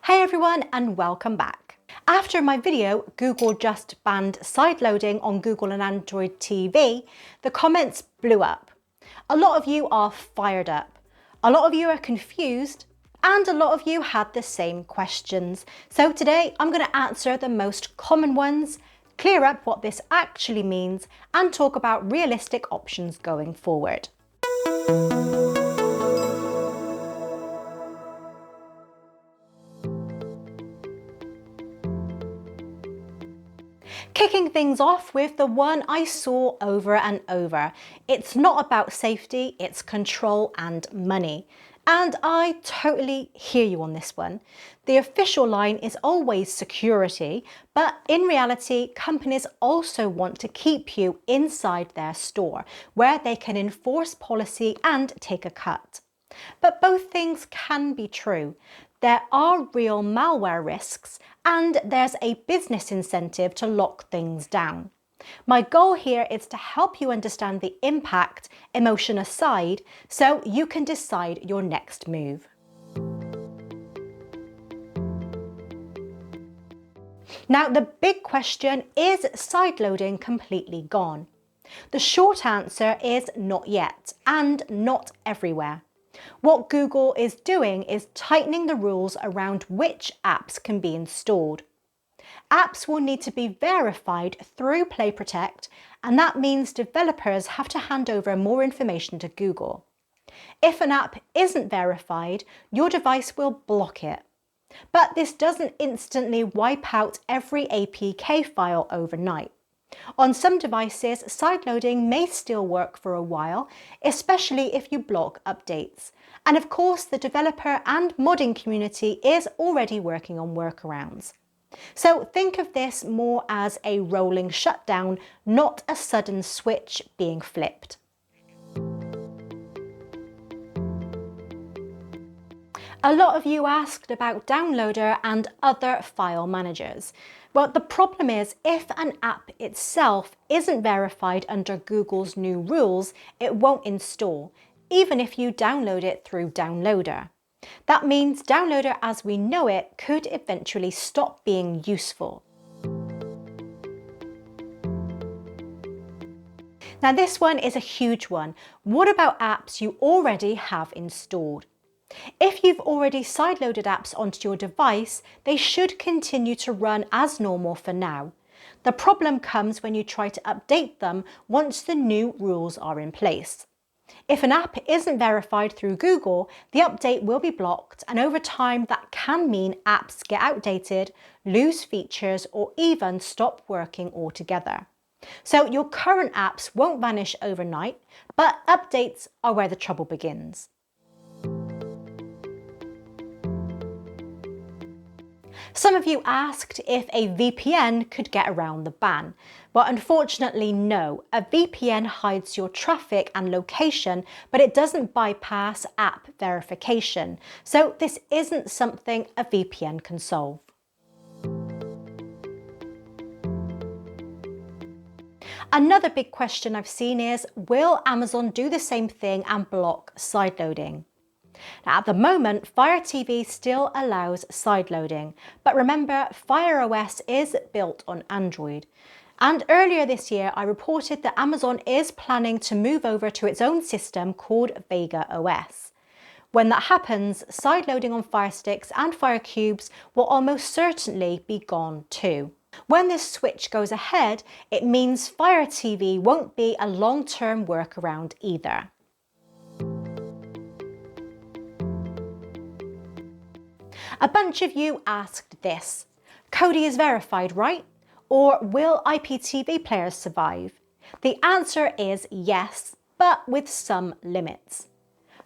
Hey everyone and welcome back. After my video, Google just banned sideloading on Google and Android TV, the comments blew up. A lot of you are fired up, a lot of you are confused, and a lot of you had the same questions. So today I'm going to answer the most common ones, clear up what this actually means, and talk about realistic options going forward. Kicking things off with the one I saw over and over. It's not about safety, it's control and money. And I totally hear you on this one. The official line is always security, but in reality, companies also want to keep you inside their store, where they can enforce policy and take a cut. But both things can be true. There are real malware risks and there's a business incentive to lock things down. My goal here is to help you understand the impact, emotion aside, so you can decide your next move. Now, the big question is sideloading completely gone? The short answer is not yet and not everywhere. What Google is doing is tightening the rules around which apps can be installed. Apps will need to be verified through Play Protect, and that means developers have to hand over more information to Google. If an app isn't verified, your device will block it. But this doesn't instantly wipe out every APK file overnight. On some devices, sideloading may still work for a while, especially if you block updates. And of course, the developer and modding community is already working on workarounds. So think of this more as a rolling shutdown, not a sudden switch being flipped. A lot of you asked about Downloader and other file managers. Well, the problem is if an app itself isn't verified under Google's new rules, it won't install, even if you download it through Downloader. That means Downloader as we know it could eventually stop being useful. Now this one is a huge one. What about apps you already have installed? If you've already sideloaded apps onto your device, they should continue to run as normal for now. The problem comes when you try to update them once the new rules are in place. If an app isn't verified through Google, the update will be blocked, and over time that can mean apps get outdated, lose features, or even stop working altogether. So your current apps won't vanish overnight, but updates are where the trouble begins. Some of you asked if a VPN could get around the ban. Well, unfortunately, no. A VPN hides your traffic and location, but it doesn't bypass app verification. So this isn't something a VPN can solve. Another big question I've seen is, will Amazon do the same thing and block sideloading? Now, at the moment, Fire TV still allows sideloading, but remember, Fire OS is built on Android. And earlier this year, I reported that Amazon is planning to move over to its own system called Vega OS. When that happens, sideloading on Fire Sticks and Fire Cubes will almost certainly be gone too. When this switch goes ahead, it means Fire TV won't be a long-term workaround either. A bunch of you asked this. Kodi is verified, right? Or will IPTV players survive? The answer is yes, but with some limits.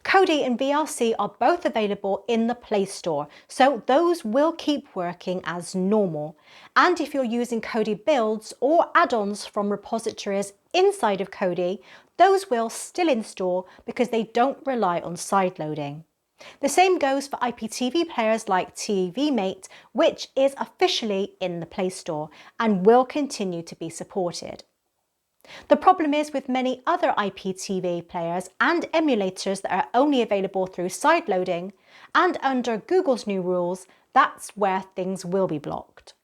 Kodi and VLC are both available in the Play Store, so those will keep working as normal. And if you're using Kodi builds or add-ons from repositories inside of Kodi, those will still install because they don't rely on sideloading. The same goes for IPTV players like TiviMate, which is officially in the Play Store and will continue to be supported. The problem is with many other IPTV players and emulators that are only available through sideloading, and under Google's new rules, that's where things will be blocked.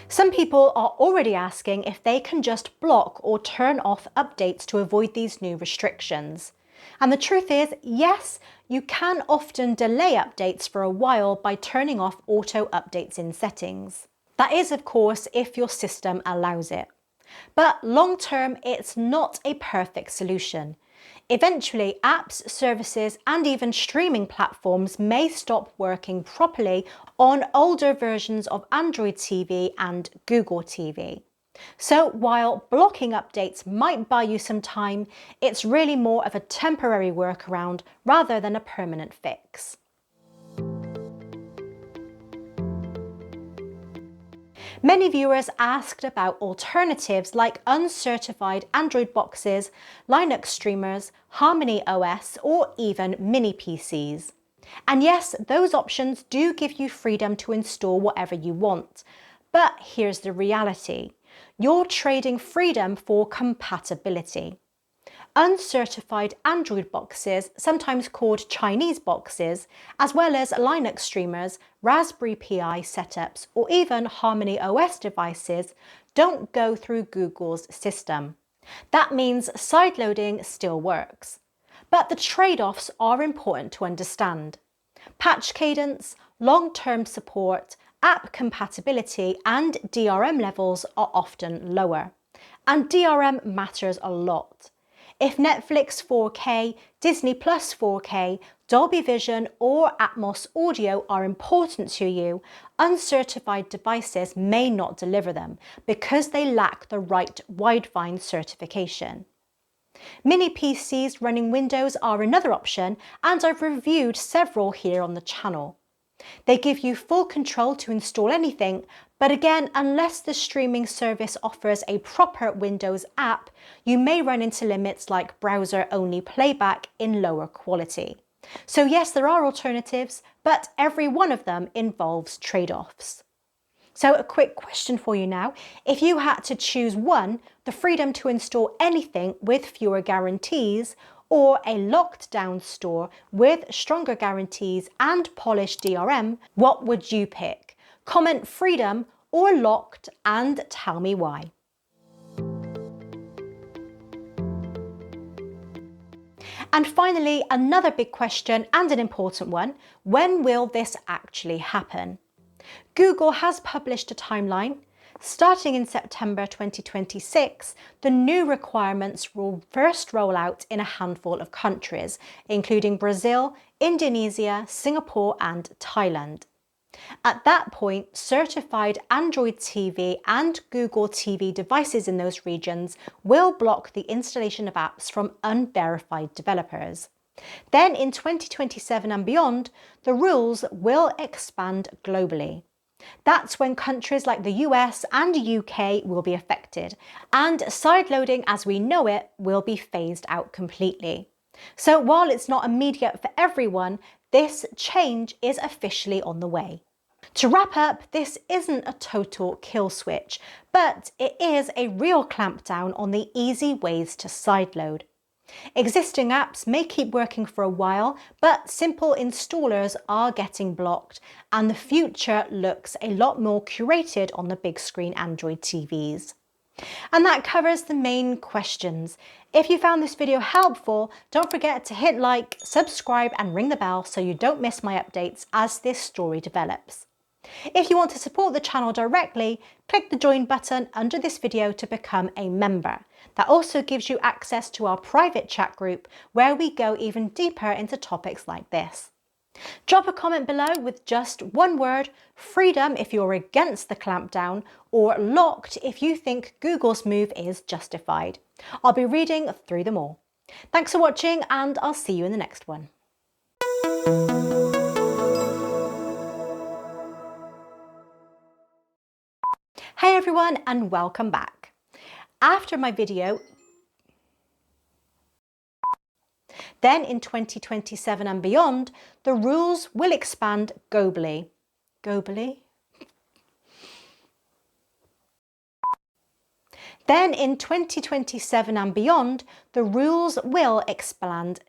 Some people are already asking if they can just block or turn off updates to avoid these new restrictions. And the truth is, yes, you can often delay updates for a while by turning off auto updates in settings. That is, of course, if your system allows it. But long term, it's not a perfect solution. Eventually, apps, services, and even streaming platforms may stop working properly on older versions of Android TV and Google TV. So while blocking updates might buy you some time, it's really more of a temporary workaround rather than a permanent fix. Many viewers asked about alternatives like uncertified Android boxes, Linux streamers, Harmony OS, or even mini PCs. And yes, those options do give you freedom to install whatever you want. But here's the reality. You're trading freedom for compatibility. Uncertified Android boxes, sometimes called Chinese boxes, as well as Linux streamers, Raspberry Pi setups, or even Harmony OS devices don't go through Google's system. That means sideloading still works. But the trade-offs are important to understand. Patch cadence, long-term support, app compatibility, and DRM levels are often lower. And DRM matters a lot. If Netflix 4K, Disney Plus 4K, Dolby Vision or Atmos audio are important to you, uncertified devices may not deliver them because they lack the right Widevine certification. Mini PCs running Windows are another option, and I've reviewed several here on the channel. They give you full control to install anything, but again, unless the streaming service offers a proper Windows app, you may run into limits like browser-only playback in lower quality. So yes, there are alternatives, but every one of them involves trade-offs. So a quick question for you now. If you had to choose one, the freedom to install anything with fewer guarantees, or a locked down store with stronger guarantees and polished DRM, what would you pick? Comment freedom or locked and tell me why. And finally, another big question and an important one, when will this actually happen? Google has published a timeline. Starting in September 2026, the new requirements will first roll out in a handful of countries, including Brazil, Indonesia, Singapore, and Thailand. At that point, certified Android TV and Google TV devices in those regions will block the installation of apps from unverified developers. Then in 2027 and beyond, the rules will expand globally. That's when countries like the US and UK will be affected, and sideloading as we know it will be phased out completely. So while it's not immediate for everyone, this change is officially on the way. To wrap up, this isn't a total kill switch, but it is a real clampdown on the easy ways to sideload. Existing apps may keep working for a while, but simple installers are getting blocked, and the future looks a lot more curated on the big screen Android TVs. And that covers the main questions. If you found this video helpful, don't forget to hit like, subscribe and ring the bell so you don't miss my updates as this story develops. If you want to support the channel directly, click the join button under this video to become a member. That also gives you access to our private chat group where we go even deeper into topics like this. Drop a comment below with just one word, freedom if you're against the clampdown, or locked if you think Google's move is justified. I'll be reading through them all. Thanks for watching, and I'll see you in the next one. Hey everyone, and welcome back. After my video, then in 2027 and beyond, the rules will expand globally. Then in 2027 and beyond, the rules will expand.